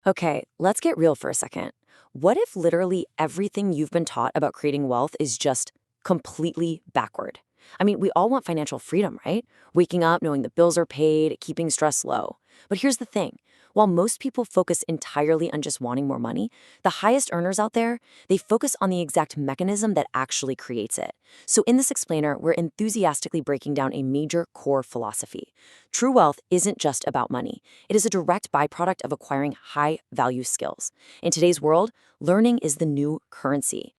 Okay, let's get real for a second. What if literally everything you've been taught about creating wealth is just completely backward? I mean, we all want financial freedom, right? Waking up knowing the bills are paid, keeping stress low. But here's the thing. While most people focus entirely on just wanting more money, the highest earners out there, they focus on the exact mechanism that actually creates it. So in this explainer, we're enthusiastically breaking down a major core philosophy. True wealth isn't just about money. It is a direct byproduct of acquiring high-value skills. In today's world, learning is the new currency.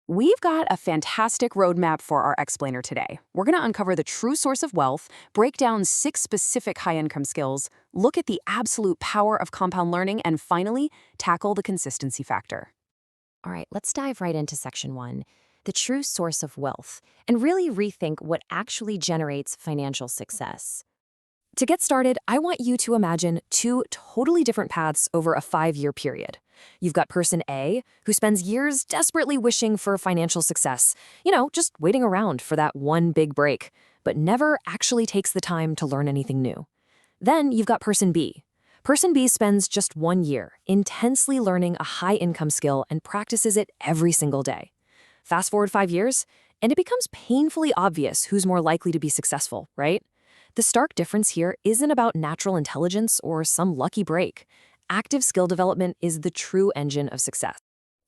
We've got a fantastic roadmap for our explainer today. We're going to uncover the true source of wealth, break down 6 specific high-income skills, look at the absolute power of compound learning, and finally, tackle the consistency factor. All right, let's dive right into section 1, the true source of wealth, and really rethink what actually generates financial success. To get started, I want you to imagine 2 totally different paths over a 5-year period. You've got person A, who spends years desperately wishing for financial success, just waiting around for that one big break, but never actually takes the time to learn anything new. Then you've got person B. Person B spends just 1 year intensely learning a high-income skill and practices it every single day. Fast forward 5 years, and it becomes painfully obvious who's more likely to be successful, right? The stark difference here isn't about natural intelligence or some lucky break. Active skill development is the true engine of success.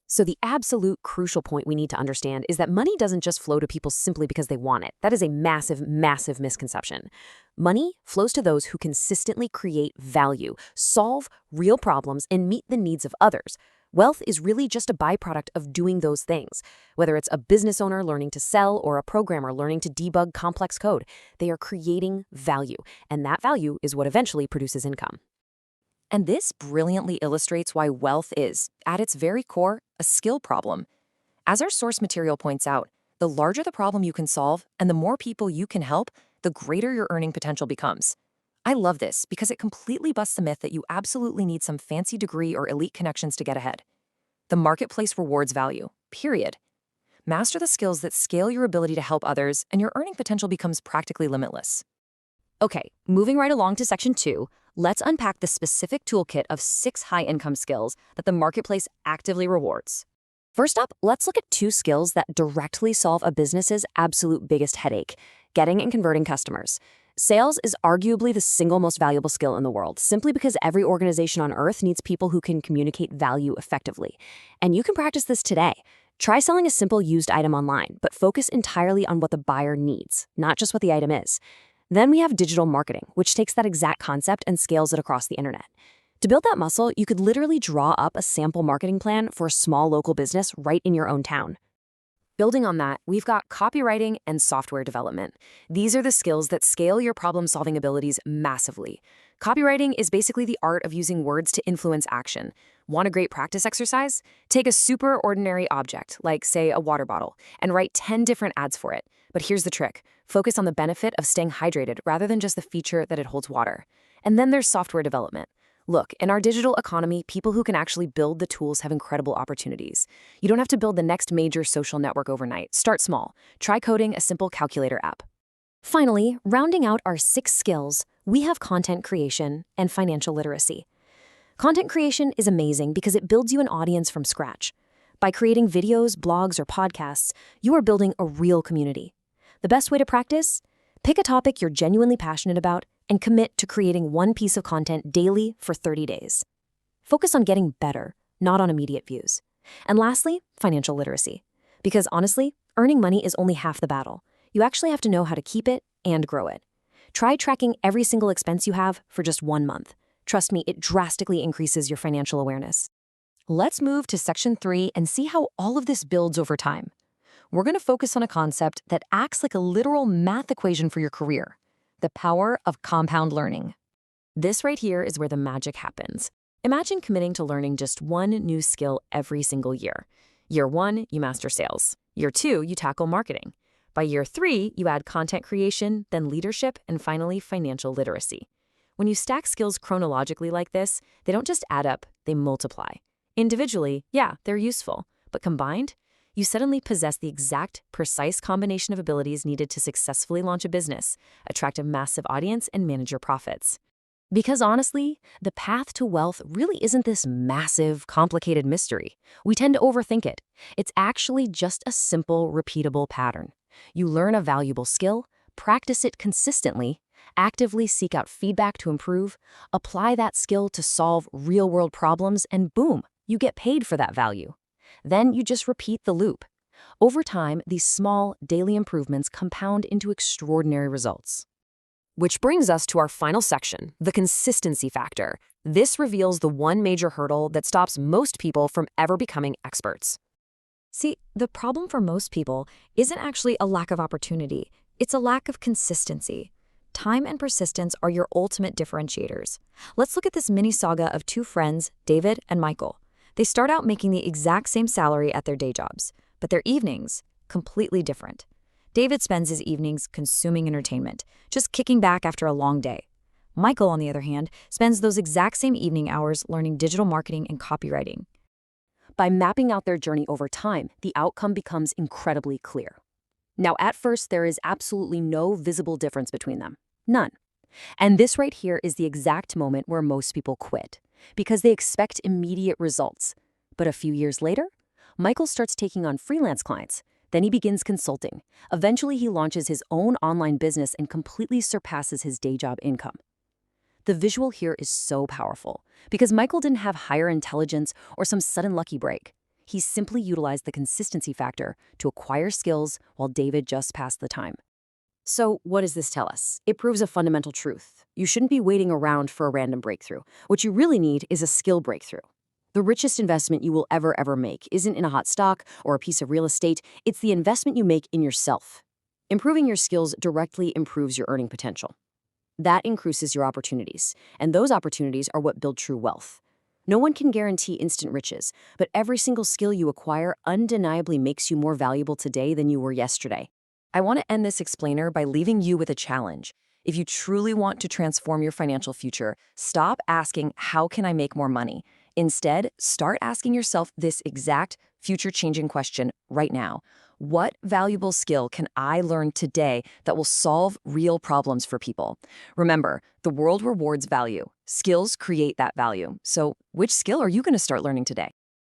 So the absolute crucial point we need to understand is that money doesn't just flow to people simply because they want it. That is a massive, massive misconception. Money flows to those who consistently create value, solve real problems, and meet the needs of others. Wealth is really just a byproduct of doing those things. Whether it's a business owner learning to sell or a programmer learning to debug complex code, they are creating value, and that value is what eventually produces income. And this brilliantly illustrates why wealth is, at its very core, a skill problem. As our source material points out, the larger the problem you can solve and the more people you can help, the greater your earning potential becomes. I love this because it completely busts the myth that you absolutely need some fancy degree or elite connections to get ahead. The marketplace rewards value, period. Master the skills that scale your ability to help others, and your earning potential becomes practically limitless. Okay, moving right along to section 2, let's unpack the specific toolkit of 6 high-income skills that the marketplace actively rewards. First up, let's look at 2 skills that directly solve a business's absolute biggest headache: getting and converting customers. Sales is arguably the single most valuable skill in the world, simply because every organization on earth needs people who can communicate value effectively. And you can practice this today. Try selling a simple used item online, but focus entirely on what the buyer needs, not just what the item is. Then we have digital marketing, which takes that exact concept and scales it across the internet. To build that muscle, you could literally draw up a sample marketing plan for a small local business right in your own town. Building on that, we've got copywriting and software development. These are the skills that scale your problem-solving abilities massively. Copywriting is basically the art of using words to influence action. Want a great practice exercise? Take a super ordinary object, like, say, a water bottle, and write 10 different ads for it. But here's the trick. Focus on the benefit of staying hydrated rather than just the feature that it holds water. And then there's software development. Look, in our digital economy, people who can actually build the tools have incredible opportunities. You don't have to build the next major social network overnight. Start small. Try coding a simple calculator app. Finally, rounding out our 6 skills, we have content creation and financial literacy. Content creation is amazing because it builds you an audience from scratch. By creating videos, blogs, or podcasts, you are building a real community. The best way to practice? Pick a topic you're genuinely passionate about and commit to creating one piece of content daily for 30 days. Focus on getting better, not on immediate views. And lastly, financial literacy. Because honestly, earning money is only half the battle. You actually have to know how to keep it and grow it. Try tracking every single expense you have for just 1 month. Trust me, it drastically increases your financial awareness. Let's move to section 3 and see how all of this builds over time. We're going to focus on a concept that acts like a literal math equation for your career: the power of compound learning. This right here is where the magic happens. Imagine committing to learning just one new skill every single year. Year 1, you master sales. Year 2, you tackle marketing. By year 3, you add content creation, then leadership, and finally financial literacy. When you stack skills chronologically like this, they don't just add up, they multiply. Individually, yeah, they're useful, but combined, you suddenly possess the exact, precise combination of abilities needed to successfully launch a business, attract a massive audience, and manage your profits. Because honestly, the path to wealth really isn't this massive, complicated mystery. We tend to overthink it. It's actually just a simple, repeatable pattern. You learn a valuable skill, practice it consistently, actively seek out feedback to improve, apply that skill to solve real-world problems, and boom, you get paid for that value. Then you just repeat the loop. Over time, these small, daily improvements compound into extraordinary results. Which brings us to our final section, the consistency factor. This reveals the one major hurdle that stops most people from ever becoming experts. See, the problem for most people isn't actually a lack of opportunity, it's a lack of consistency. Time and persistence are your ultimate differentiators. Let's look at this mini saga of two friends, David and Michael. They start out making the exact same salary at their day jobs, but their evenings, completely different. David spends his evenings consuming entertainment, just kicking back after a long day. Michael, on the other hand, spends those exact same evening hours learning digital marketing and copywriting. By mapping out their journey over time, the outcome becomes incredibly clear. Now, at first, there is absolutely no visible difference between them. None. And this right here is the exact moment where most people quit, because they expect immediate results. But a few years later, Michael starts taking on freelance clients. Then he begins consulting. Eventually, he launches his own online business and completely surpasses his day job income. The visual here is so powerful because Michael didn't have higher intelligence or some sudden lucky break. He simply utilized the consistency factor to acquire skills while David just passed the time. So what does this tell us? It proves a fundamental truth. You shouldn't be waiting around for a random breakthrough. What you really need is a skill breakthrough. The richest investment you will ever make isn't in a hot stock or a piece of real estate. It's the investment you make in yourself. Improving your skills directly improves your earning potential. That increases your opportunities, and those opportunities are what build true wealth. No one can guarantee instant riches, but every single skill you acquire undeniably makes you more valuable today than you were yesterday. I want to end this explainer by leaving you with a challenge. If you truly want to transform your financial future, stop asking, how can I make more money? Instead, start asking yourself this exact future-changing question right now. What valuable skill can I learn today that will solve real problems for people? Remember, the world rewards value. Skills create that value. So, which skill are you going to start learning today?